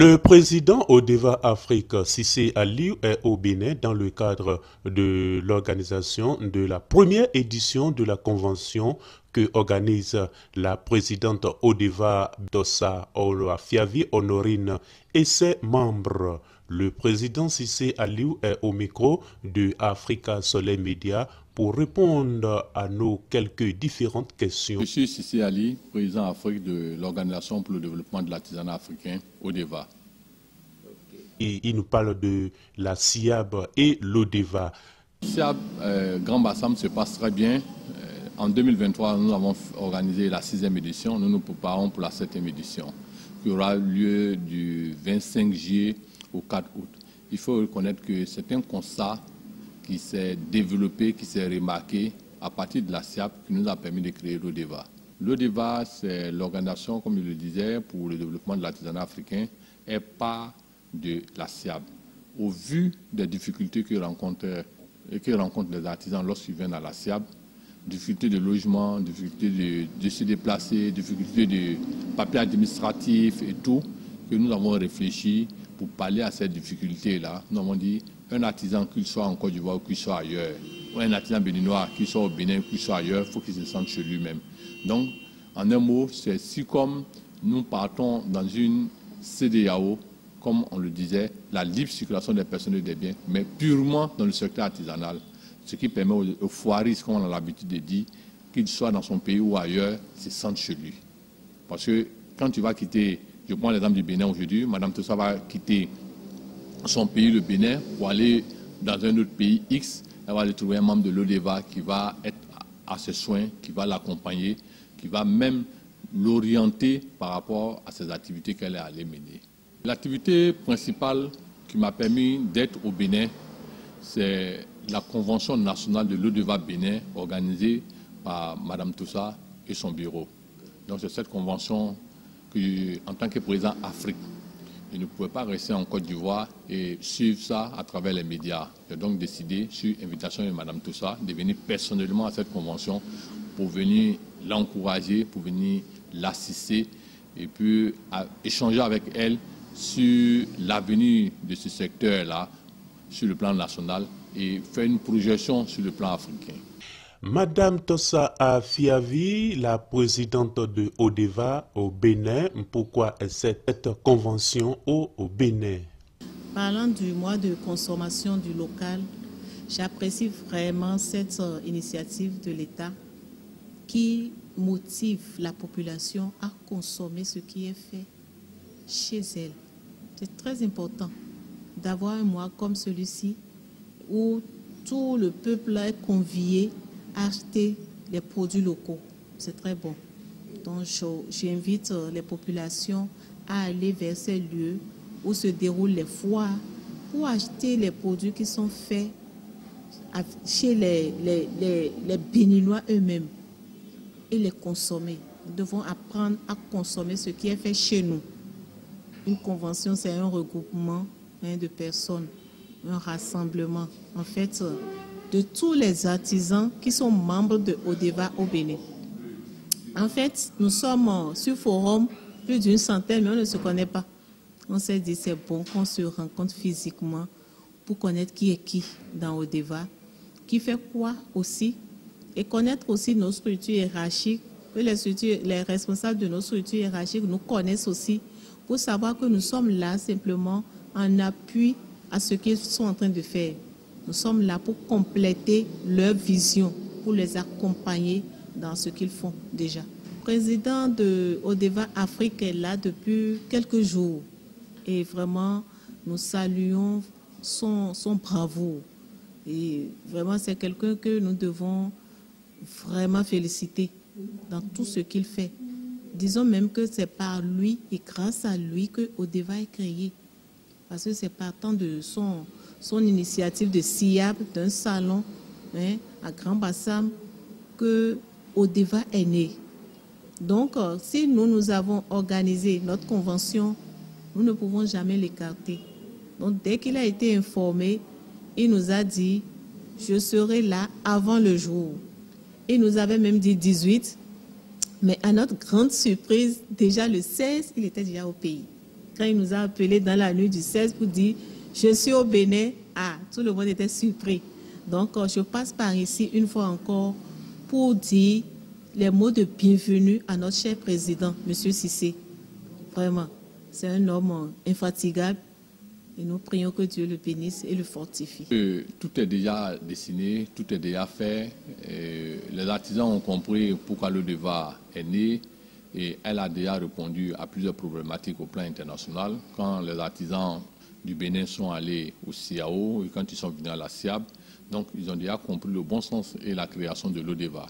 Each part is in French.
Le président Odeva Afrique, Cissé Aliou, est au Bénin dans le cadre de l'organisation de la première édition de la convention que organise la présidente Odeva Dossa Oloafiavi Honorine et ses membres. Le président Cissé Aliou est au micro de Africa Soleil Média pour répondre à nos quelques différentes questions. Je suis Cissé Ali, président Afrique de l'Organisation pour le développement de l'artisanat africain, ODEVA. Et il nous parle de la SIAB et l'ODEVA. SIAB Grand Bassam se passe très bien. En 2023, nous avons organisé la 6e édition. Nous nous préparons pour la 7e édition, qui aura lieu du 25 juillet au 4 août. Il faut reconnaître que c'est un constat qui s'est développé, qui s'est remarqué à partir de la SIAB qui nous a permis de créer l'ODEVA. L'ODEVA, c'est l'organisation, comme je le disais, pour le développement de l'artisanat africain, est part de la SIAB. Au vu des difficultés que rencontrent les artisans lorsqu'ils viennent à la SIAB, difficultés de logement, difficultés de se déplacer, difficultés de papier administratif et tout, que nous avons réfléchi pour pallier à ces difficultés-là. Nous avons dit, un artisan, qu'il soit en Côte d'Ivoire ou qu'il soit ailleurs, ou un artisan béninois, qu'il soit au Bénin ou qu'il soit ailleurs, il faut qu'il se sente chez lui-même. Donc, en un mot, c'est si comme nous partons dans une CEDEAO, comme on le disait, la libre circulation des personnes et des biens, mais purement dans le secteur artisanal, ce qui permet aux foiristes, comme on a l'habitude de dire, qu'il soit dans son pays ou ailleurs, se sente chez lui. Parce que quand tu vas quitter, je prends l'exemple du Bénin aujourd'hui, Madame Tossa va quitter son pays, le Bénin, pour aller dans un autre pays X, elle va aller trouver un membre de l'ODEVA qui va être à ses soins, qui va l'accompagner, qui va même l'orienter par rapport à ses activités qu'elle est allée mener. L'activité principale qui m'a permis d'être au Bénin, c'est la convention nationale de l'ODEVA Bénin organisée par Madame Tossa et son bureau. Donc c'est cette convention que, en tant que président Afrique, je ne pouvais pas rester en Côte d'Ivoire et suivre ça à travers les médias. J'ai donc décidé, sur invitation de Madame Tossa, de venir personnellement à cette convention pour venir l'encourager, pour venir l'assister et puis échanger avec elle sur l'avenir de ce secteur-là, sur le plan national, et faire une projection sur le plan africain. Madame Tossa Oloafiavi, la présidente de ODEVA au Bénin, pourquoi cette convention au Bénin? Parlant du mois de consommation du local, j'apprécie vraiment cette initiative de l'État qui motive la population à consommer ce qui est fait chez elle. C'est très important d'avoir un mois comme celui-ci où tout le peuple est convié à acheter les produits locaux. C'est très bon. Donc j'invite les populations à aller vers ces lieux où se déroulent les foires pour acheter les produits qui sont faits chez les Béninois eux-mêmes et les consommer. Nous devons apprendre à consommer ce qui est fait chez nous. Une convention, c'est un regroupement de personnes, un rassemblement, en fait, de tous les artisans qui sont membres de ODEVA au Bénin. En fait, nous sommes sur forum, plus d'une centaine, mais on ne se connaît pas. On s'est dit c'est bon qu'on se rencontre physiquement pour connaître qui est qui dans ODEVA, qui fait quoi aussi, et connaître aussi nos structures hiérarchiques, que les responsables de nos structures hiérarchiques nous connaissent aussi, pour savoir que nous sommes là simplement en appui à ce qu'ils sont en train de faire. Nous sommes là pour compléter leur vision, pour les accompagner dans ce qu'ils font déjà. Le président de ODEVA Afrique est là depuis quelques jours et vraiment nous saluons son bravoure. Et vraiment c'est quelqu'un que nous devons vraiment féliciter dans tout ce qu'il fait. Disons même que c'est par lui et grâce à lui que ODEVA est créé. Parce que c'est partant de son initiative de SIAB, d'un salon à Grand Bassam, que ODEVA est né. Donc, si nous avons organisé notre convention, nous ne pouvons jamais l'écarter. Donc, dès qu'il a été informé, il nous a dit « je serai là avant le jour ». Il nous avait même dit 18, mais à notre grande surprise, déjà le 16, il était déjà au pays. quand il nous a appelés dans la nuit du 16 pour dire « Je suis au Bénin », tout le monde était surpris. Donc, je passe par ici une fois encore pour dire les mots de bienvenue à notre cher président, M. Cissé. Vraiment, c'est un homme infatigable et nous prions que Dieu le bénisse et le fortifie. Tout est déjà dessiné, tout est déjà fait. Les artisans ont compris pourquoi l'ODEVA est né et elle a déjà répondu à plusieurs problématiques au plan international. Quand les artisans du Bénin sont allés au CIAO et quand ils sont venus à la SIAB, donc ils ont déjà compris le bon sens et la création de l'ODEVA.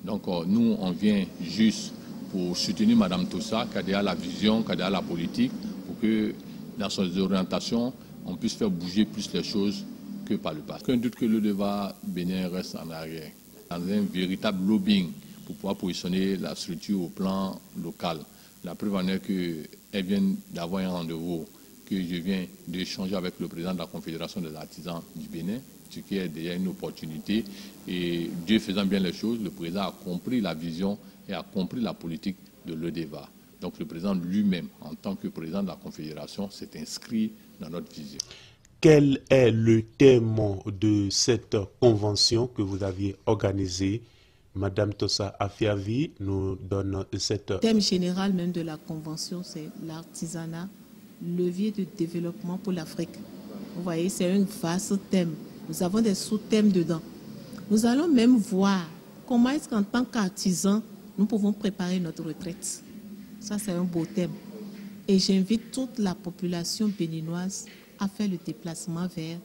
Donc nous, on vient juste pour soutenir Mme Tossa, qui a déjà la vision, qui a déjà la politique, pour que dans ses orientations, on puisse faire bouger plus les choses que par le passé. Aucun doute que l'ODEVA Bénin reste en arrière, dans un véritable lobbying pour pouvoir positionner la structure au plan local. La preuve en est qu'elle vient d'avoir un rendez-vous, que je viens d'échanger avec le président de la Confédération des artisans du Bénin, ce qui est déjà une opportunité. Et Dieu faisant bien les choses, le président a compris la vision et a compris la politique de l'ODEVA. Donc le président lui-même, en tant que président de la Confédération, s'est inscrit dans notre vision. Quel est le thème de cette convention que vous aviez organisée? Madame Tossa Afiavi nous donne cette... Le thème général même de la convention, c'est l'artisanat, levier de développement pour l'Afrique. Vous voyez, c'est un vaste thème. Nous avons des sous-thèmes dedans. Nous allons même voir comment est-ce qu'en tant qu'artisans, nous pouvons préparer notre retraite. Ça, c'est un beau thème. Et j'invite toute la population béninoise à faire le déplacement vers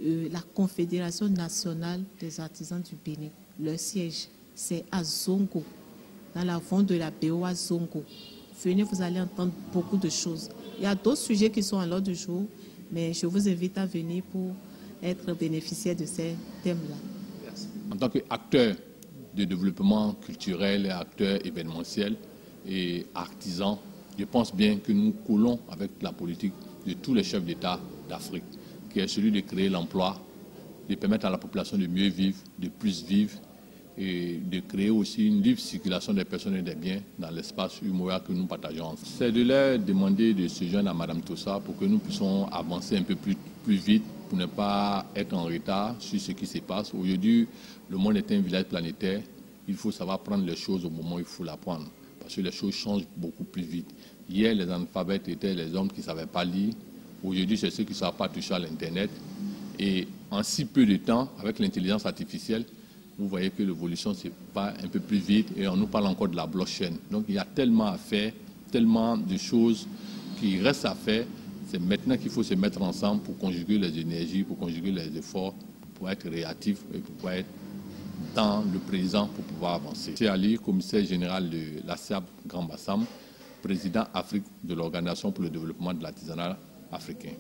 la Confédération nationale des artisans du Bénin. Leur siège, c'est à Zongo, dans la vente de la BOA Zongo. Venez, vous allez entendre beaucoup de choses. Il y a d'autres sujets qui sont à l'ordre du jour, mais je vous invite à venir pour être bénéficiaire de ces thèmes-là. En tant qu'acteur de développement culturel et acteur événementiel et artisan, je pense bien que nous collons avec la politique de tous les chefs d'État d'Afrique, qui est celui de créer l'emploi, de permettre à la population de mieux vivre, de plus vivre, et de créer aussi une libre circulation des personnes et des biens dans l'espace UMOA que nous partageons. C'est de leur demander de se joindre à Mme Tossa pour que nous puissions avancer un peu plus vite, pour ne pas être en retard sur ce qui se passe. Aujourd'hui, le monde est un village planétaire. Il faut savoir prendre les choses au moment où il faut la prendre, parce que les choses changent beaucoup plus vite. Hier, les analphabètes étaient les hommes qui ne savaient pas lire. Aujourd'hui, c'est ceux qui ne savent pas toucher à l'Internet. Et en si peu de temps, avec l'intelligence artificielle, vous voyez que l'évolution se passe un peu plus vite et on nous parle encore de la blockchain. Donc il y a tellement à faire, tellement de choses qui restent à faire. C'est maintenant qu'il faut se mettre ensemble pour conjuguer les énergies, pour conjuguer les efforts, pour pouvoir être réactif et pour pouvoir être dans le présent pour pouvoir avancer. C'est Ali, commissaire général de la SIAB Grand Bassam, président Afrique de l'Organisation pour le développement de l'artisanat africain.